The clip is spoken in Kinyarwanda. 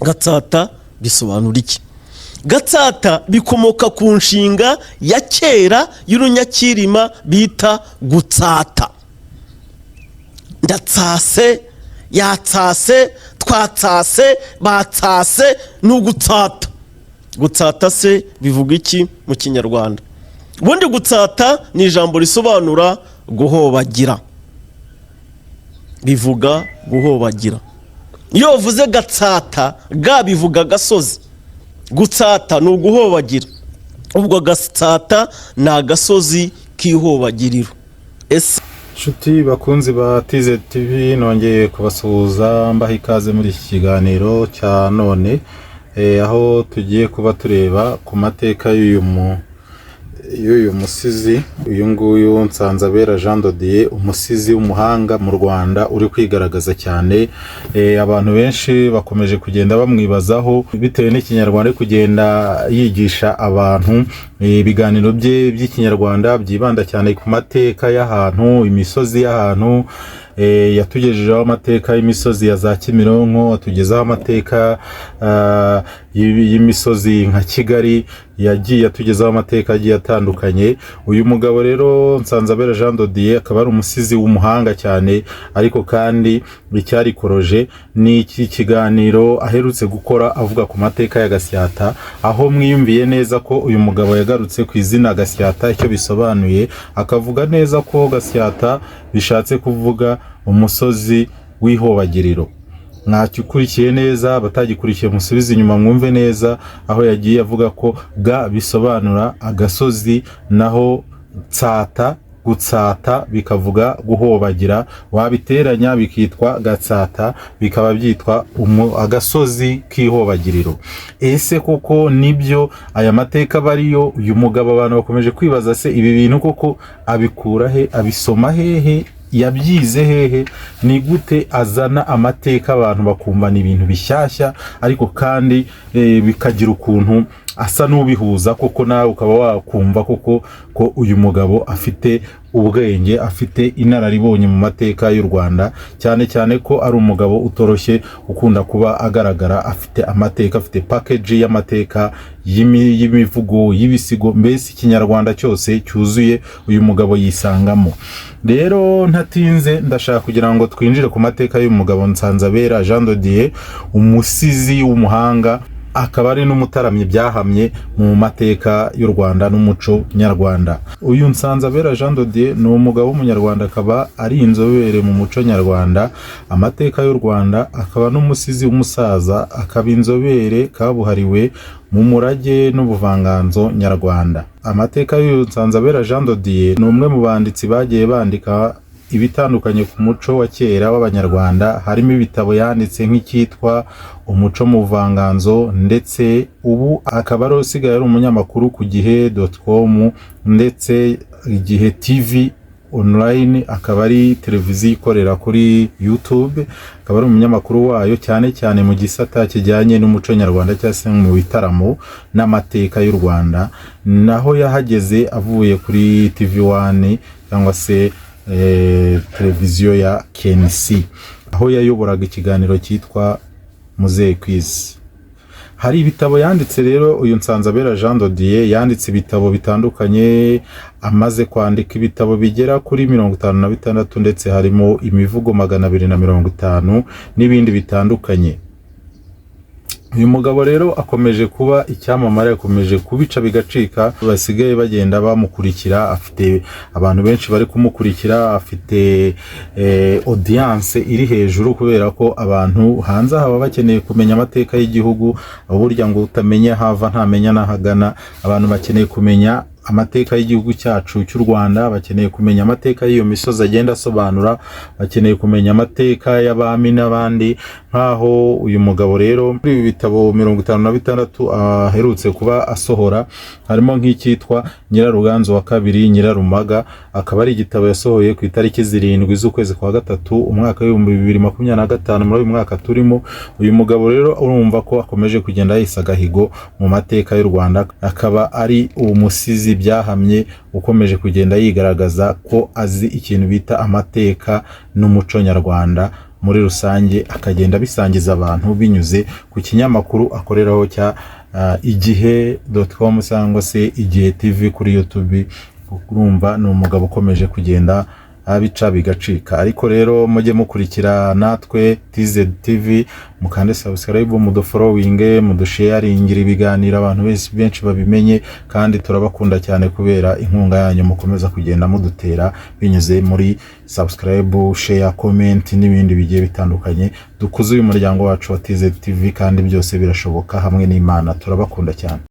Gatsata bisobanura iki? Gatsata bikomoka ku nshinga ya kera y'urunyakirima bita gutsata. Ndatsase, yatsase, twatsase, batsase, n'ugutsata. Gutsata se bivuga iki mu Kinyarwanda? Ubundi gutsata ni ijambo risobanura guhobagira. Bivuga guhobagira. Iyo uvuze Gatsata, ga bivuga gasozi. Gutsata ni uguhobagira. Ubwo Gatsata ni agasozi k'ihobagiriro. Nshuti bakunzi ba TZ TV, nongeye kubasuhuza mbaha ikaze muri iki kiganiro cya none, aho tugiye kuba tureba ku mateka y'uyu musizi, uyu nguyu Nsanzabera Jean de Dieu, umusizi w'umuhanga mu Rwanda uri kwigaragaza cyane. Abantu benshi bakomeje kugenda bamwibazaho bitewe n'ikinyarwanda kugenda yigisha abantu. Ibiganiro bye by'ikinyarwanda byibanda cyane ku mateka y'ahantu, imisozi y'ahantu. Yatugejejeho amateka y'imisozi ya za Kimironko, atugezaho amateka y'imisozi nka Kigali, yagiye atugezaho amateka agiye atandukanye. Uyu mugabo rero Nsanzabera Jean de Dieu akaba ari umusizi w'umuhanga cyane, ariko kandi icyari koroje ni iki kiganiro aherutse gukora avuga ku mateka ya Gasyata, aho mwiyumviye neza ko uyu mugabo yagarutse ku izina Gasyata icyo bisobanuye, akavuga neza ko Gasyata bishatse kuvuga umusozi w'ihobagiriro. Mwakikurikiye neza, batagikurikiye musubize inyuma mwumve neza, aho yagiye avuga ko ga bisobanura agasozi, naho tsata, gutsata bikavuga guhobagira, wabiteranya bikitwa Gatsata, bikaba byitwa agasozi k'ihobagiriro. Ese koko nibyo aya mateka bariyo? Uyu mugabo abantu bakomeje kwibaza, se ibi bintu koko abikura he, abisoma hehe, yabyize hehe? Ni gute azana amateka abantu bakumva ni ibintu bishyashya, ariko kandi bikagira ukuntu asa n'ubihuza koko, nawe ukaba wakumva koko ko uyu mugabo afite ubwenge, afite inararibonye mu mateka y'u Rwanda, cyane cyane ko ari umugabo utoroshye ukunda kuba agaragara, afite amateka, afite package y'amateka y'imivugo, y'ibisigo, mbese ikinyarwanda cyose cyuzuye uyu mugabo yisangamo. Rero ntatinze ndashaka kugira ngo twinjire ku mateka y'uyu mugabo Nsanzabera Jean de Dieu, umusizi w'umuhanga, akaba ari n'umutaramyi byahamye mu mateka y'u Rwanda n'umuco nyarwanda. Uyu Nsanzabera Jean de Dieu ni umugabo w'umunyarwanda, akaba ari inzobere mu muco nyarwanda, amateka y'u Rwanda, akaba n'umusizi w'umusaza, akaba inzobere kabuhariwe mu murage n'ubuvanganzo nyarwanda. Amateka y'uyu Nsanzabera Jean de Dieu ni umwe mu banditsi bagiye bandika ibitandukanye ku muco wa kera w'abanyarwanda, harimo ibitabo yanditse nk'icyitwa Umuco mu Buvanganzo, ndetse ubu akaba ari usigaye ari umunyamakuru ku gihe.com, ndetse Igihe TV online, akaba ari televiziyo ikorera kuri YouTube, akaba ari umunyamakuru wayo cyane cyane mu gisata kijyanye n'umuco nyarwanda cyangwa se mu bitaramo n'amateka y'u Rwanda. Naho yahageze avuye kuri TV1 cyangwa se televiziyo ya KNC, aho yayoboraga ikiganiro cyitwa Muzehe Quiz. Hari ibitabo yanditse rero uyu Nsanzabera Jean de Dieu, yanditse ibitabo bitandukanye, amaze kwandika ibitabo bigera kuri 56, ndetse harimo imivugo 250 n'ibindi bitandukanye. Uyu mugabo rero akomeje kuba icyamamare, akomeje kubica bigacika, basigaye bagenda bamukurikira, afite abantu benshi bari kumukurikira, afite audience iri hejuru, kubera ko abantu hanze haba bakeneye kumenya amateka y'igihugu. Burya ngo utamenya hava ntamenya nahagana. Abantu bakeneye kumenya amateka y'igihugu cyacu cy'u Rwanda, bakeneye kumenya amateka y'iyo misozi agenda asobanura, bakeneye kumenya amateka y'abami n'abandi. Nkaho uyu mugabo rero muri ibi bitabo 56 aherutse kuba asohora, harimo nk'icyitwa Nyiraruganzu wa kabiri Nyirarumaga, akaba ari igitabo yasohoye ku itariki 7 z'ukwezi kwa gatatu umwaka wa 2025 muri uyu mwaka turimo. Uyu mugabo rero urumva ko akomeje kugenda yisagahigo mu mateka y'u Rwanda, akaba ari umusizi byahamye ukomeje kugenda yigaragaza ko azi ikintu bita amateka n'umuco nyarwanda muri rusange akagenda bisangiza abantu binyuze ku kinyamakuru akoreraho cya igihe.com cyangwa se Igihe TV kuri YouTube. Urumva ni umugabo ukomeje kugenda abica bigacika. Ariko rero mujye mukurikira natwe TZ TV, mukande subscribe, mudufollowing, mudusharingira ibiganiro abantu benshi babimenye, kandi turabakunda cyane kubera inkunga yanyu mukomeza kugenda mudutera binyuze muri subscribe, share, comment n'ibindi bigiye bitandukanye. Dukuze uyu muryango wacu wa TZ TV kandi byose birashoboka hamwe n'Imana. Turabakunda cyane.